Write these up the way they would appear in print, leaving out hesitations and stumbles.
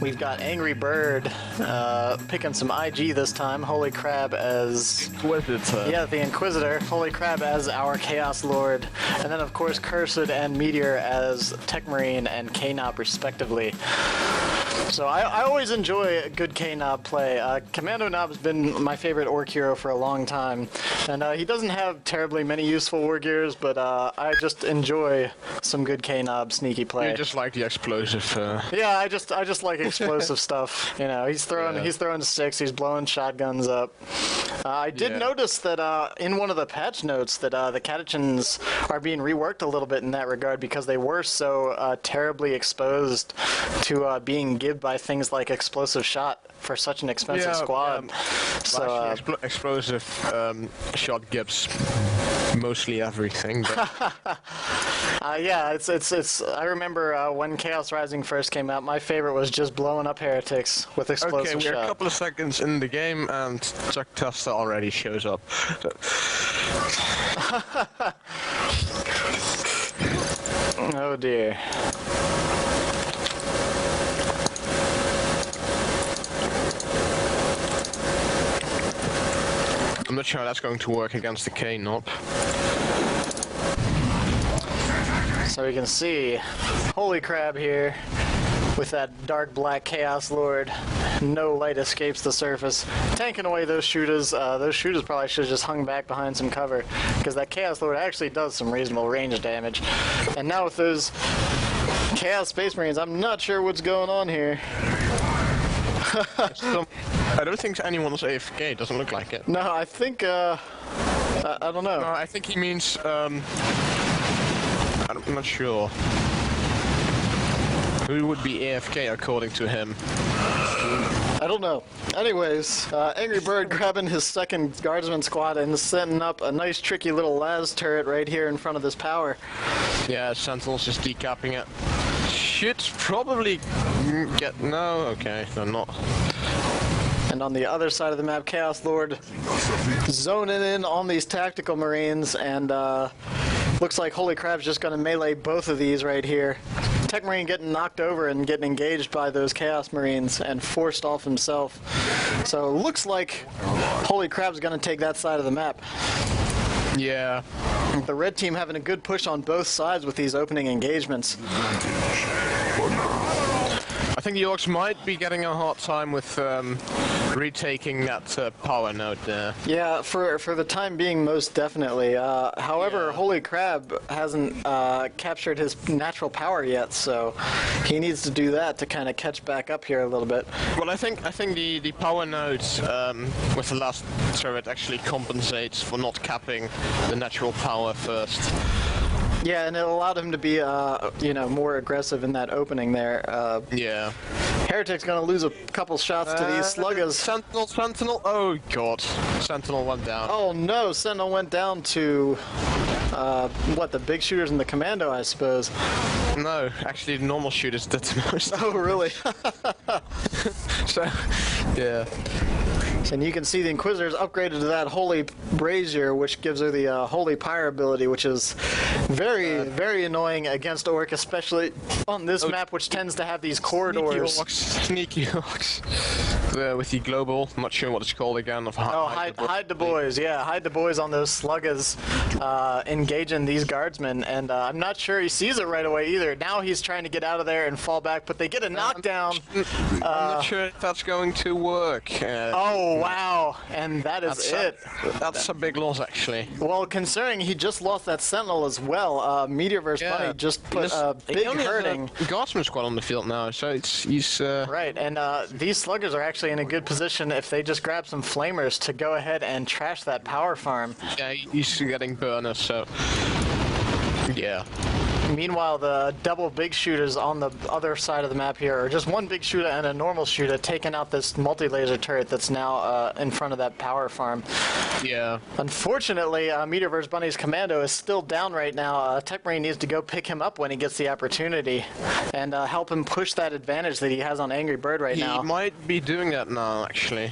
We've got Angry Bird picking some IG this time. Holy Crab as... Inquisitor. Yeah, the Inquisitor. Holy Crab as our Chaos Lord. And then, of course, Cursed and Meteor as Tech Marine and KotH, respectively. So I always enjoy a good KotH play. Commando Knob's been my favorite orc hero for a long time. And he doesn't have terribly many useful war gears, but I just enjoy some good KotH sneaky play. You just like the explosive... Yeah, I just like explosive stuff. You know, he's throwing sticks, he's blowing shotguns up. I did notice that in one of the patch notes that the catechins are being reworked a little bit in that regard because they were so terribly exposed to being gibbed by things like explosive shot for such an expensive squad. So explosive shot gives mostly everything. But yeah, it's. I remember when Chaos Rising first came out, my favorite was just blowing up heretics with explosive shot. We're a couple of seconds in the game and Chuck Testa already shows up. So. Oh dear. I'm not sure how that's going to work against the KotH. So we can see Holy Crab here with that dark black Chaos Lord. No light escapes the surface. Tanking away those shooters. Those shooters probably should have just hung back behind some cover because that Chaos Lord actually does some reasonable range damage. And now with those Chaos Space Marines, I'm not sure what's going on here. I don't think anyone's AFK, doesn't look like it. No, I think, I don't know. No, I think he means, I'm not sure. Who would be AFK according to him? I don't know. Anyways, Angry Bird grabbing his second guardsman squad and setting up a nice tricky little las turret right here in front of this power. Yeah, Sentinel's just decapping it. Should probably get... No, okay, they're not. And on the other side of the map, Chaos Lord zoning in on these tactical marines, and looks like Holy Crab's just going to melee both of these right here. Tech Marine getting knocked over and getting engaged by those Chaos Marines and forced off himself. So it looks like Holy Crab's going to take that side of the map. Yeah. The red team having a good push on both sides with these opening engagements. I think the Orcs might be getting a hard time with retaking that power node there. Yeah, for the time being, most definitely. However, Holy Crab hasn't captured his natural power yet, so he needs to do that to kind of catch back up here a little bit. Well, I think the power nodes with the last turret actually compensates for not capping the natural power first. Yeah, and it allowed him to be, you know, more aggressive in that opening there. Yeah. Heretic's gonna lose a couple shots to these sluggers. Sentinel, oh god. Sentinel went down. Oh no, Sentinel went down to, what, the big shooters in the commando, I suppose? No, actually the normal shooters did the most. Oh, really? So, yeah. And you can see the Inquisitor's upgraded to that Holy Brazier, which gives her the Holy Pyre ability, which is very, very annoying against Orc, especially on this map, which tends to have these corridors. Sneaky Orcs. With the global, I'm not sure what it's called again. Hide the boys, yeah. Hide the boys on those sluggers engaging these guardsmen, and I'm not sure he sees it right away either. Now he's trying to get out of there and fall back, but they get a knockdown. I'm not sure if that's going to work. Oh, wow. And that's it. That's a big loss, actually. Well, considering he just lost that Sentinel as well, Meteor vs. Bunny just put a big hurting. Guardsman squad on the field now, so he's... Right, and these sluggers are actually in a good position if they just grab some flamers to go ahead and trash that power farm. Yeah, he's getting burners, so... Yeah. Meanwhile, the double big shooters on the other side of the map here, or just one big shooter and a normal shooter, taking out this multi-laser turret that's now in front of that power farm. Yeah. Unfortunately, Meteor vs. Bunny's commando is still down right now. Tech Marine needs to go pick him up when he gets the opportunity and help him push that advantage that he has on Angry Bird right now. He might be doing that now, actually.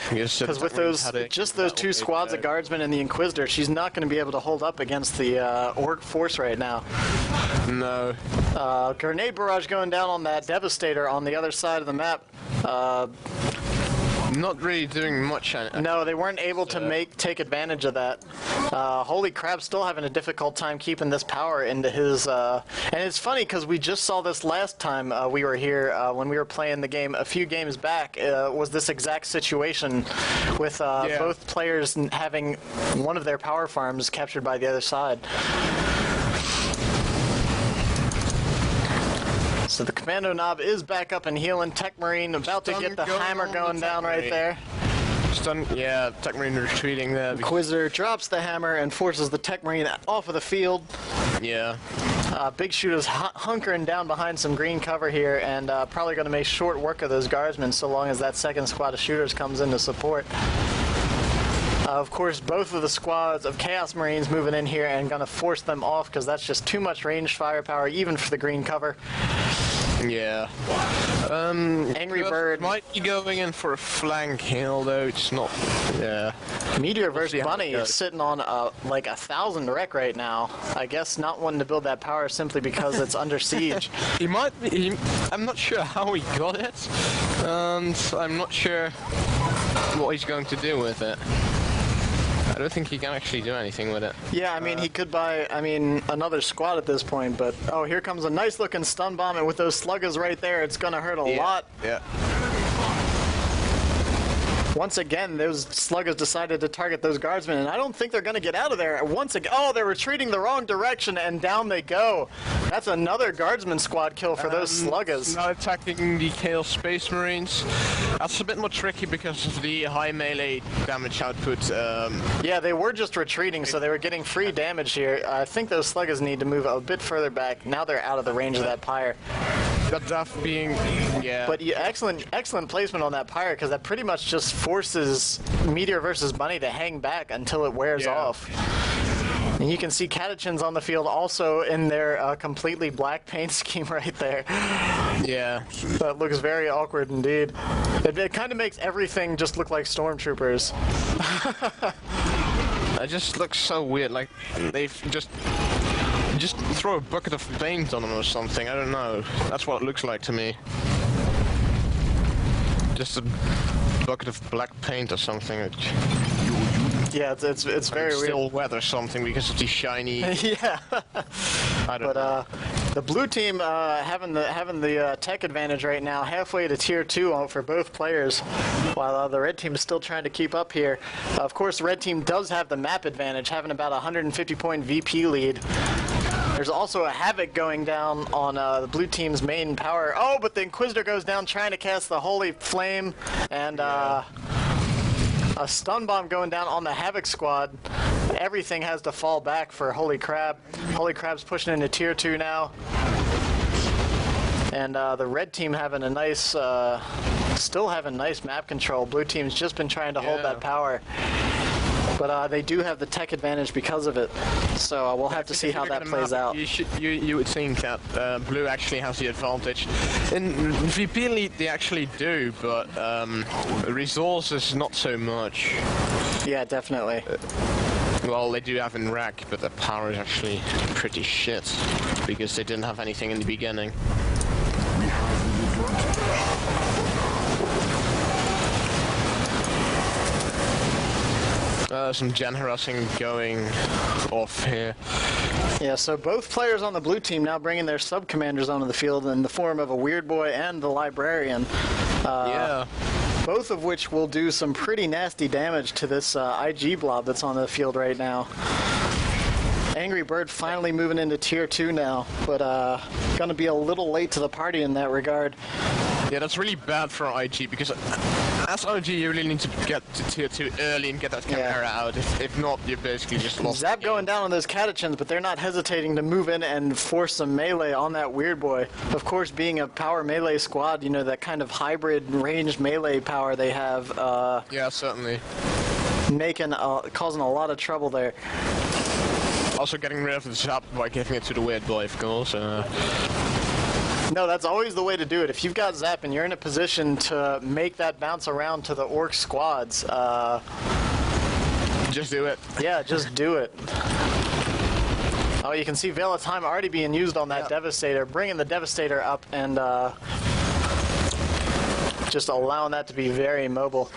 Because with those two squads of guardsmen and the Inquisitor, she's not going to be able to hold up against the Orc force right now. No. Grenade barrage going down on that Devastator on the other side of the map. Not really doing much. No, they weren't able to take advantage of that. Holy Crab still having a difficult time keeping this power into his... and it's funny because we just saw this last time we were here when we were playing the game a few games back. Was this exact situation with both players having one of their power farms captured by the other side. So the Commando Knob is back up and healing. Tech Marine about to get the hammer going down right there. Yeah, Tech Marine retreating there. Inquisitor drops the hammer and forces the Tech Marine off of the field. Yeah. Big Shooter's hunkering down behind some green cover here and probably going to make short work of those guardsmen so long as that second squad of shooters comes in to support. Of course, both of the squads of Chaos Marines moving in here and going to force them off because that's just too much ranged firepower, even for the green cover. Yeah. Angry Bird might be going in for a flank hill, though it's not. Yeah. Meteor versus Bunny is sitting on like 1,000 wreck right now. I guess not wanting to build that power simply because it's under siege. He might be. I'm not sure how he got it, and I'm not sure what he's going to do with it. I don't think he can actually do anything with it. Yeah, I mean, he could buy, another squad at this point, but, oh, here comes a nice looking stun bomb, and with those sluggers right there, it's gonna hurt a lot. Yeah. Once again, those sluggers decided to target those guardsmen, and I don't think they're gonna get out of there. Once again, oh, they're retreating the wrong direction, and down they go. That's another guardsman squad kill for those sluggers. Now attacking the Chaos Space Marines. That's a bit more tricky because of the high melee damage output. Yeah, they were just retreating, so they were getting free damage here. I think those sluggers need to move a bit further back. Now they're out of the range of that pyre. That death being, yeah. But yeah, excellent placement on that pyre, because that pretty much just forces Meteor versus Bunny to hang back until it wears off. And you can see Catechins on the field also in their completely black paint scheme right there. Yeah. That looks very awkward indeed. It kind of makes everything just look like stormtroopers. It just looks so weird, like they've just throw a bucket of paint on them or something, I don't know. That's what it looks like to me. Just a bucket of black paint or something. Yeah, it's very weird. Still wet or something because of the shiny. Yeah. I don't know. The blue team having the tech advantage right now, halfway to tier 2 for both players, while the red team is still trying to keep up here. Of course, the red team does have the map advantage, having about a 150-point VP lead. There's also a Havoc going down on the blue team's main power. Oh, but the Inquisitor goes down trying to cast the Holy Flame, and a stun bomb going down on the Havoc squad. Everything has to fall back for Holy Crab. Holy Crab's pushing into tier 2 now. And the red team having a nice, still having nice map control. Blue team's just been trying to hold that power. But they do have the tech advantage because of it, so we'll have to see how that plays out. You would think that blue actually has the advantage. In VP Elite they actually do, but resources not so much. Yeah, definitely. Well, they do have in rack, but the power is actually pretty shit because they didn't have anything in the beginning. Some gen harassing going off here. Yeah, so both players on the blue team now bringing their sub-commanders onto the field in the form of a Weird Boy and the Librarian. Yeah. Both of which will do some pretty nasty damage to this IG blob that's on the field right now. Angry Bird finally moving into tier 2 now, but gonna be a little late to the party in that regard. Yeah, that's really bad for IG because as IG you really need to get to tier 2 early and get that camera out. If not, you're basically just lost. Zap going down on those Catechins, but they're not hesitating to move in and force some melee on that Weird Boy. Of course, being a power melee squad, you know, that kind of hybrid ranged melee power they have. Yeah, certainly. Causing a lot of trouble there. Also getting rid of the Zap by giving it to the Weird Boy, of course. No, that's always the way to do it. If you've got Zap and you're in a position to make that bounce around to the Orc squads, just do it. yeah, just do it. Oh, you can see Veil of Time already being used on that Devastator, bringing the Devastator up and just allowing that to be very mobile.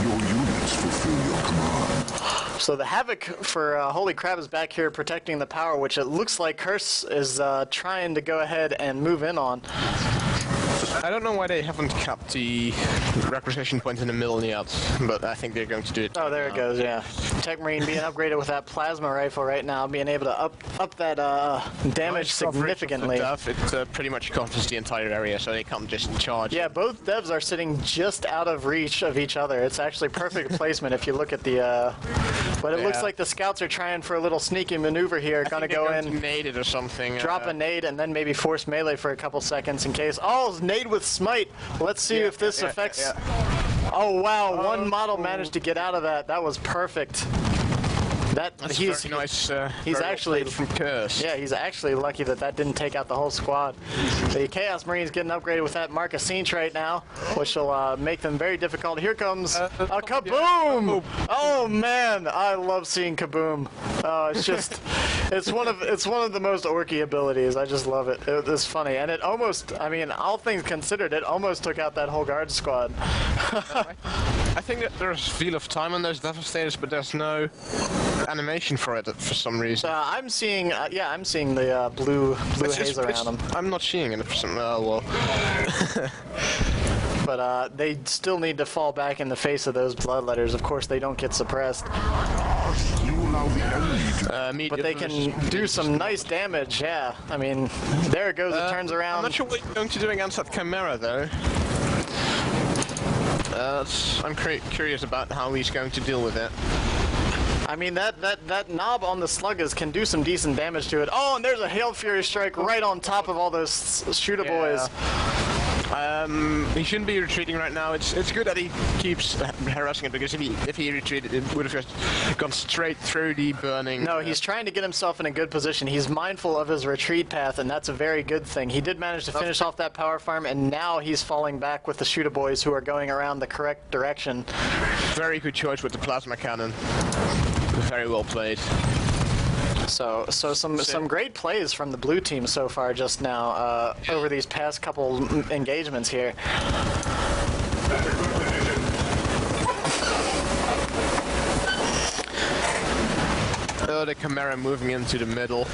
Your units fulfill your command. So the Havoc for Holy Crab is back here protecting the power, which it looks like Curse is trying to go ahead and move in on. I don't know why they haven't kept the requisition point in the middle yet, but I think they're going to do it. Oh, there it goes, yeah. Tech Marine being upgraded with that plasma rifle right now, being able to up that damage significantly. It pretty much covers the entire area, so they can't just charge. Yeah, both devs are sitting just out of reach of each other. It's actually perfect placement if you look at the... but it looks like the scouts are trying for a little sneaky maneuver here. Gonna go in, nade it or something. drop a nade, and then maybe force melee for a couple seconds in case. Oh, nade with smite. Let's see if this affects... Oh, wow. One model managed to get out of that. That was perfect. That's he's very nice. he's very actually well from Curse. Yeah, he's actually lucky that that didn't take out the whole squad. The Chaos Marines getting upgraded with that Marcus Cinch right now, which will make them very difficult. Here comes a kaboom! Oh man, I love seeing kaboom. It's just, it's one of the most orky abilities. I just love it. It's funny, and it almost, I mean, all things considered, it almost took out that whole guard squad. I think that there's Veil of Time on those Devastators, but there's no animation for it for some reason. I'm seeing, yeah, I'm seeing the blue haze around them. I'm not seeing it for some. Oh well. But they still need to fall back in the face of those bloodletters. Of course, they don't get suppressed. You allow the enemy to... But they can do some nice damage, yeah. I mean, there it goes, it turns around. I'm not sure what you're going to do against that Chimera, though. I'm curious about how he's going to deal with it. I mean, that knob on the Sluggas can do some decent damage to it. Oh, and there's a Hail Fury strike right on top of all those shooter boys. He shouldn't be retreating right now. It's good that he keeps harassing it, because if he retreated, it would have just gone straight through the burning. No, he's trying to get himself in a good position. He's mindful of his retreat path, and that's a very good thing. He did manage to finish off that power farm, and now he's falling back with the shooter boys who are going around the correct direction. Very good choice with the plasma cannon. Very well played. So some great plays from the blue team so far just now over these past couple engagements here. Oh, the Chimera moving into the middle.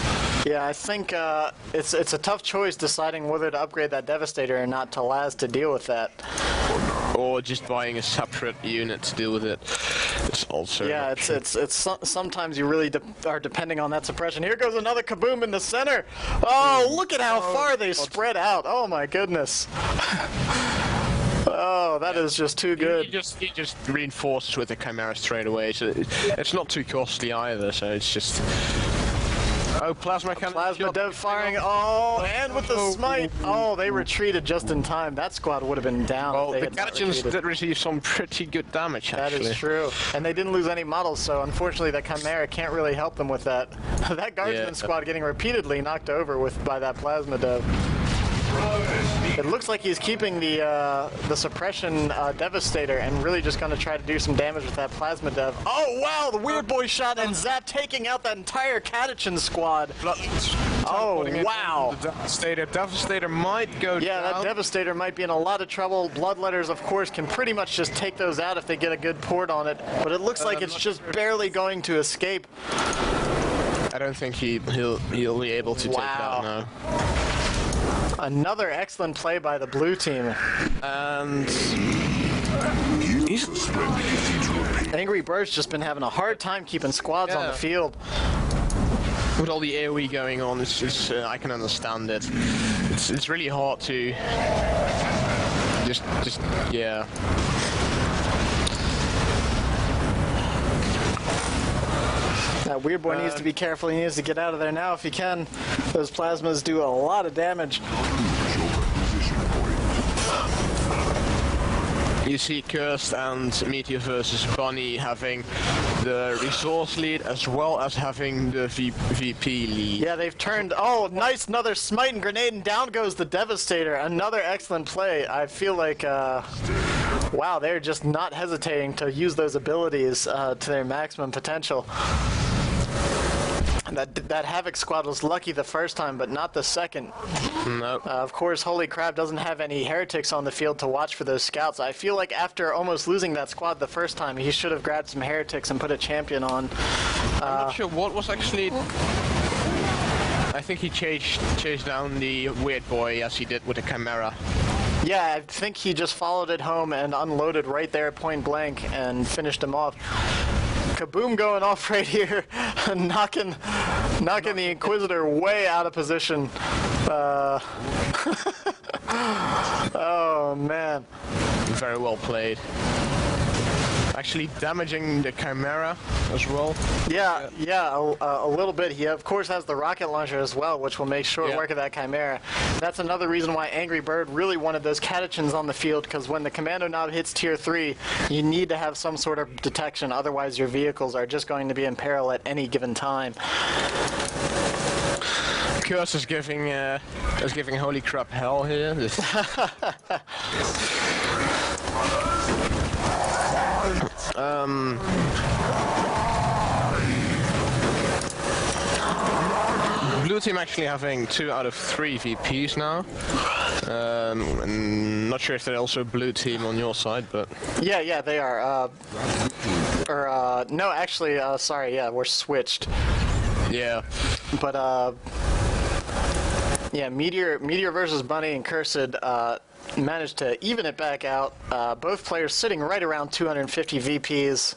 Yeah, I think it's a tough choice deciding whether to upgrade that Devastator or not to Laz to deal with that. Or just buying a separate unit to deal with it. It's also yeah. It's sometimes you really are depending on that suppression. Here goes another kaboom in the center. Oh, look at how far they spread out. Oh my goodness. Oh, that is just too good. He just reinforces with the Chimera straight away. So it's not too costly either. So it's just. Oh, plasma cannon. Plasma dev firing. Oh, and with the smite. Oh, they retreated just in time. That squad would have been down. Well, if they the had not Gadgetins retreated. did receive some pretty good damage, actually. That is true. And they didn't lose any models, so unfortunately the Chimera can't really help them with that. That Guardsman squad getting repeatedly knocked over by that plasma dev. It looks like he's keeping the suppression Devastator and really just going to try to do some damage with that plasma dev. Oh wow, the Weird Boy shot and Zap taking out that entire KotH squad. Oh wow. The Devastator might go Yeah, down. that Devastator might be in a lot of trouble. Bloodletters, of course, can pretty much just take those out if they get a good port on it. But it looks like it's just barely going to escape. I don't think he'll be able to take it out now. Another excellent play by the blue team. And Angry Bird's just been having a hard time keeping squads on the field. with all the AoE going on, it's I can understand it. It's really hard to just yeah. That Weird Boy needs to be careful. He needs to get out of there now if he can. Those plasmas do a lot of damage. You see Cursed and Meteor versus Bunny having the resource lead as well as having the VP lead. Yeah, they've turned. Oh, nice! Another smite and grenade, and down goes the Devastator. Another excellent play. I feel like, wow, they're just not hesitating to use those abilities to their maximum potential. That Havoc squad was lucky the first time, but not the second. Nope. Of course, Holy Crap doesn't have any heretics on the field to watch for those scouts. I feel like after almost losing that squad the first time, he should have grabbed some heretics and put a champion on. I'm not sure what was actually... I think he chased down the weird boy as he did with the Chimera. Yeah, I think he just followed it home and unloaded right there point blank and finished him off. Kaboom going off right here, knocking the Inquisitor way out of position. Oh man. Very well played. Actually damaging the Chimera as well. Yeah, a little bit. He of course has the rocket launcher as well, which will make short work of that Chimera. That's another reason why Angry Bird really wanted those catechins on the field, because when the commando knob hits tier 3, you need to have some sort of detection, otherwise your vehicles are just going to be in peril at any given time. KotH is giving Holy Crap hell here. Blue team actually having 2 out of 3 VPs now. And not sure if they're also blue team on your side, but... Yeah, they are. No, actually, sorry, yeah, we're switched. Yeah. But, yeah, Meteor versus Bunny and Cursed, managed to even it back out. Both players sitting right around 250 VPs.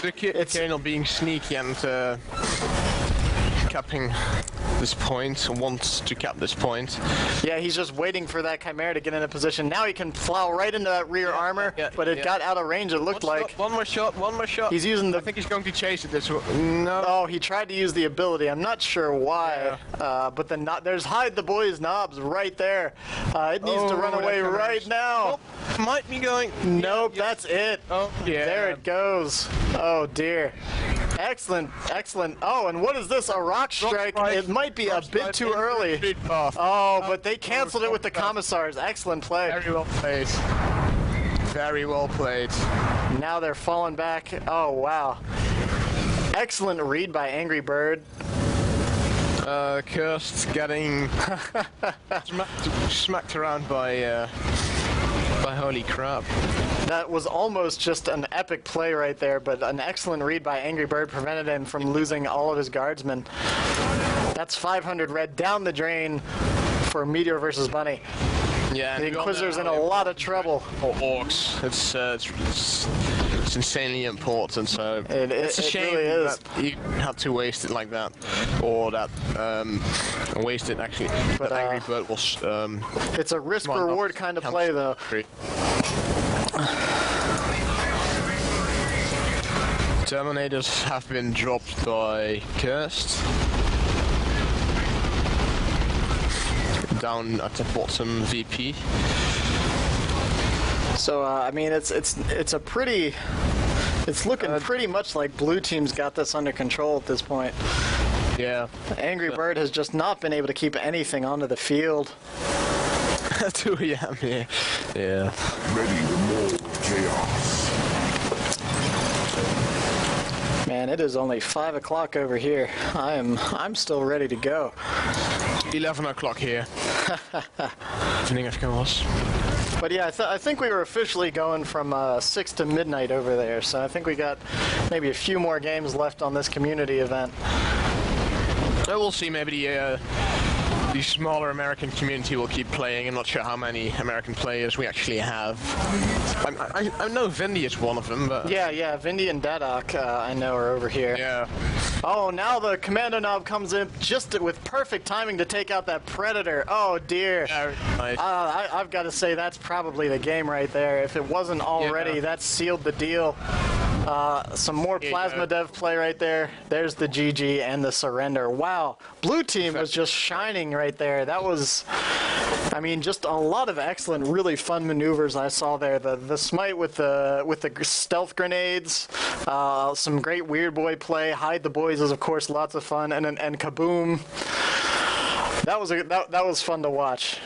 It's Ganelon being sneaky and capping this point, wants to cap this point. Yeah, he's just waiting for that Chimera to get in a position. Now he can plow right into that rear armor, but it got out of range, it looked like. One more shot. He's using the... I think he's going to chase it this way. No. Oh, he tried to use the ability. I'm not sure why. Yeah. But there's Hide the Boys knobs right there. It needs to run away right now. Oh, might be going... Nope, that's it. Oh, yeah. There it goes. Oh, dear. Excellent. Oh, and what is this? A rock strike? It might be a bit too early. Oh, but they canceled it with the commissars. Excellent play. Very well played. Very well played. Now they're falling back. Oh, wow. Excellent read by Angry Bird. KotH getting smacked around by Holy Crap. That was almost just an epic play right there, but an excellent read by Angry Bird prevented him from losing all of his guardsmen. That's 500 red down the drain for Meteor versus Bunny. Yeah, the Inquisitor's in a lot of trouble. Or orcs. It's insanely important, so it's a shame really is. that you had to waste it like that, or that waste it actually. But Angry Bird was. It's a risk-reward kind of play, though. Terminators have been dropped by KotH. Down at the bottom VP. So I mean, it's looking pretty much like blue team's got this under control at this point. Yeah. Angry Bird has just not been able to keep anything onto the field. 2 AM here. Yeah. Ready to mold chaos. Man, it is only 5 o'clock over here. I'm still ready to go. 11 o'clock here. Evening, of course. But yeah, I think we were officially going from 6 to midnight over there, so I think we got maybe a few more games left on this community event. We'll see, maybe the smaller American community will keep playing. I'm not sure how many American players we actually have. I know Vindy is one of them, but... Yeah, Vindy and DoW2 I know are over here. Yeah. Oh, now the commando knob comes in just with perfect timing to take out that Predator. Oh, dear. Yeah, nice. I've got to say that's probably the game right there. If it wasn't already, that sealed the deal. Some more Plasma Dev play right there. There's the GG and the surrender. Wow, blue team was just shining right there. That was, I mean, just a lot of excellent, really fun maneuvers I saw there. The smite with the stealth grenades, some great weird boy play. Hide the boys is of course lots of fun, and kaboom. That was fun to watch.